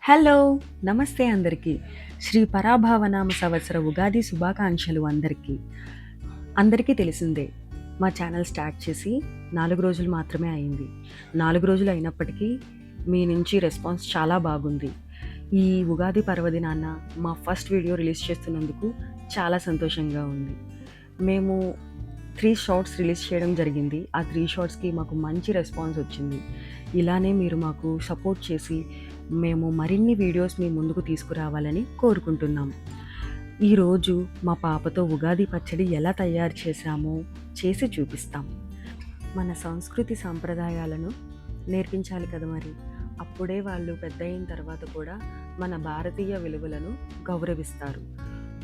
Hello! నమస్తే అందరికీ. శ్రీ పరాభావనామ సంవత్సర ఉగాది శుభాకాంక్షలు అందరికీ. అందరికీ తెలిసిందే. మా ఛానల్ స్టార్ట్ చేసి 4 రోజులు మాత్రమే అయింది. 4 రోజులు అయినప్పటికీ మీ నుంచి రెస్పాన్స్ చాలా బాగుంది. ఈ ఉగాది పర్వదినాన మా ఫస్ట్ వీడియో రిలీజ్ చేస్తున్నందుకు చాలా సంతోషంగా ఉంది. మేము 3 షార్ట్స్ రిలీజ్ చేయడం జరిగింది. ఆ 3 షార్ట్స్‌కి మాకు మంచి రెస్పాన్స్ వచ్చింది. ఇలానే మీరు మాకు సపోర్ట్ చేసి మేము మరిన్ని వీడియోస్ మీ ముందుకు తీసుకురావాలని కోరుకుంటున్నాం. ఈరోజు మా పాపతో ఉగాది పచ్చడి ఎలా తయారు చేశామో చేసి చూపిస్తాం. మన సంస్కృతి సాంప్రదాయాలను నేర్పించాలి కదా మరి. అప్పుడే వాళ్ళు పెద్దయిన తర్వాత కూడా మన భారతీయ విలువలను గౌరవిస్తారు.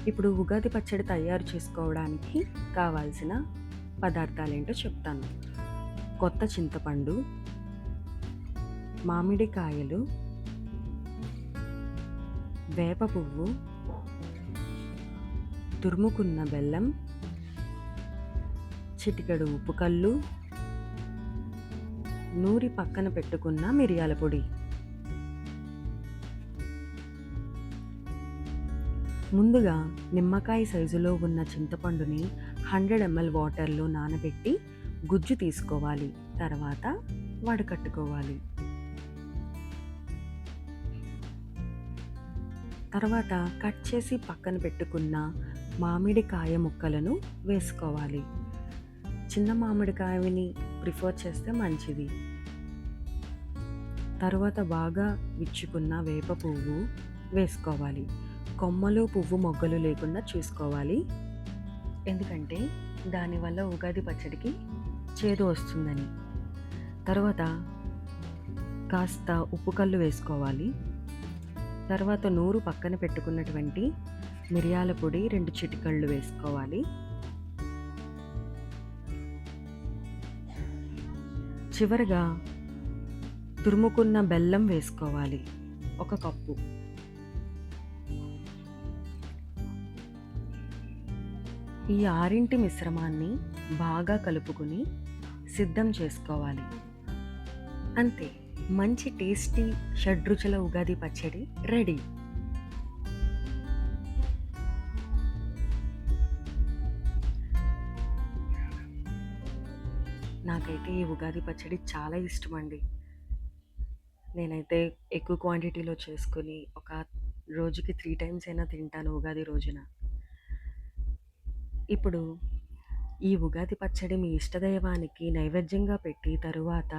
ఇప్పుడు ఉగాది పచ్చడి తయారు చేసుకోవడానికి కావాల్సిన పదార్థాలేంటో చెప్తాను. కొత్త చింతపండు, మామిడికాయలు, వేప పువ్వు, తురుముకున్న బెల్లం, చిటికెడు ఉప్పు కల్లు, నూరి పక్కన పెట్టుకున్న మిరియాల పొడి. ముందుగా నిమ్మకాయ సైజులో ఉన్న చింతపండుని 100 ml వాటర్లో నానబెట్టి గుజ్జు తీసుకోవాలి. తర్వాత వడకట్టుకోవాలి. తర్వాత కట్ చేసి పక్కన పెట్టుకున్న మామిడికాయ ముక్కలను వేసుకోవాలి. చిన్న మామిడికాయని ప్రిఫర్ చేస్తే మంచిది. తర్వాత బాగా విచ్చుకున్న వేప పువ్వు వేసుకోవాలి. కొమ్మలు పువ్వు మొగ్గలు లేకుండా చూసుకోవాలి. ఎందుకంటే దానివల్ల ఉగాది పచ్చడికి చేదు వస్తుందని. తర్వాత కాస్త ఉప్పు కల్లు వేసుకోవాలి. తర్వాత నూరు పక్కన పెట్టుకున్నటువంటి మిరియాల పొడి 2 చిటికళ్ళు వేసుకోవాలి. చివరగా తురుముకున్న బెల్లం వేసుకోవాలి, 1 కప్పు. ఈ 6 మిశ్రమాన్ని బాగా కలుపుకుని సిద్ధం చేసుకోవాలి. అంతే, మంచి టేస్టీ షడ్రుచుల ఉగాది పచ్చడి రెడీ. నాకైతే ఈ ఉగాది పచ్చడి చాలా ఇష్టం అండి. నేనైతే ఎక్కువ క్వాంటిటీలో చేసుకుని ఒక రోజుకి 3 టైమ్స్ అయినా తింటాను ఉగాది రోజున. ఇప్పుడు ఈ ఉగాది పచ్చడి మీ ఇష్టదైవానికి నైవేద్యంగా పెట్టి తరువాత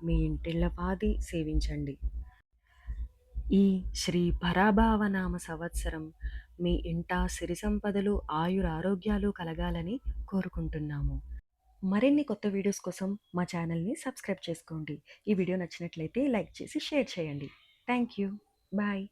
మీ ఇంటిల్లపాది సేవించండి. ఈ శ్రీ పరాభావనామ సంవత్సరం మీ ఇంట సిరి సంపదలు ఆయురారోగ్యాలు కలగాలని కోరుకుంటున్నాము. మరిన్ని కొత్త వీడియోస్ కోసం మా ఛానల్ని సబ్స్క్రైబ్ చేసుకోండి. ఈ వీడియో నచ్చినట్లయితే లైక్ చేసి షేర్ చేయండి. Thank you. బాయ్.